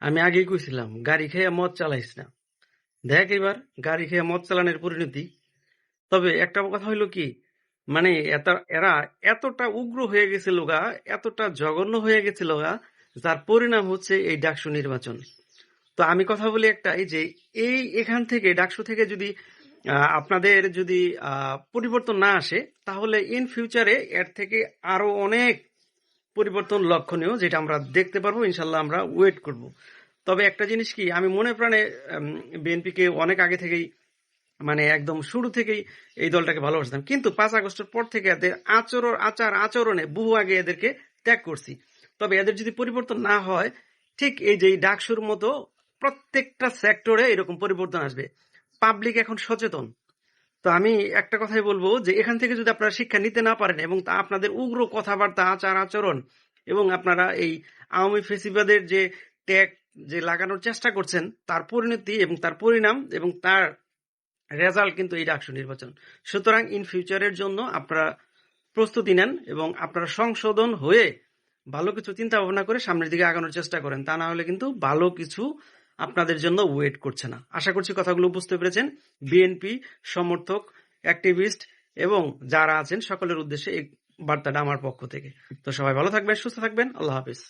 আমি আগেই কইছিলাম গাড়ি খেয়ে মদ চালাইস না। দেখ এবার গাড়ি খেয়ে মদ চালানোর পরিণতি। তবে একটা কথা হইলো কি, মানে এরা এতটা উগ্র হয়ে গেছিল গা, এতটা জঘন্য হয়ে গেছিল গা, যার পরিণাম হচ্ছে এই ডাকসু নির্বাচন। তো আমি কথা বলি একটাই যে এখান থেকে ডাকসু থেকে যদি আপনাদের যদি পরিবর্তন না আসে, তাহলে ইন ফিউচারে এর থেকে আরো অনেক পরিবর্তন লক্ষণীয়, যেটা আমরা দেখতে পারবো। ইনশাল্লাহ আমরা ওয়েট করব। তবে একটা জিনিস কি, আমি মনে প্রাণে বিএনপিকে অনেক আগে থেকেই, মানে একদম শুরু থেকেই এই দলটাকে ভালোবাসতাম, কিন্তু 5 আগস্টের পর থেকে এদের আচরণে বহু আগে এদেরকে ত্যাগ করছি। তবে এদের যদি পরিবর্তন না হয়, ঠিক এই যে ডাকসুর মতো প্রত্যেকটা সেক্টরে এরকম পরিবর্তন আসবে। পাবলিক এখন সচেতন। তো আমি একটা কথাই বলবো যে এখান থেকে যদি আপনারা শিক্ষা নিতে না পারেন, এবং তা আপনাদের উগ্র কথাবার্তা, আচরণ, এবং আপনারা এই আওয়ামী ফেসিবাদের যে ট্যাগ যে লাগানোর চেষ্টা করছেন, তার পরিণতি এবং তার পরিণাম এবং তার রেজাল্ট কিন্তু এই ডাকসু নির্বাচন। সুতরাং ইন ফিউচারের জন্য আপনারা প্রস্তুতি নেন এবং আপনারা সংশোধন হয়ে ভালো কিছু চিন্তা ভাবনা করে সামনের দিকে আগানোর চেষ্টা করেন। তা না হলে কিন্তু ভালো কিছু আপনাদের জন্য ওয়েট করছে না। আশা করছি কথাগুলো বুঝতে পেরেছেন। বিএনপি সমর্থক, অ্যাক্টিভিস্ট এবং যারা আছেন সকলের উদ্দেশ্যে এই বার্তাটা আমার পক্ষ থেকে। তো সবাই ভালো থাকবেন, সুস্থ থাকবেন। আল্লাহ হাফিজ।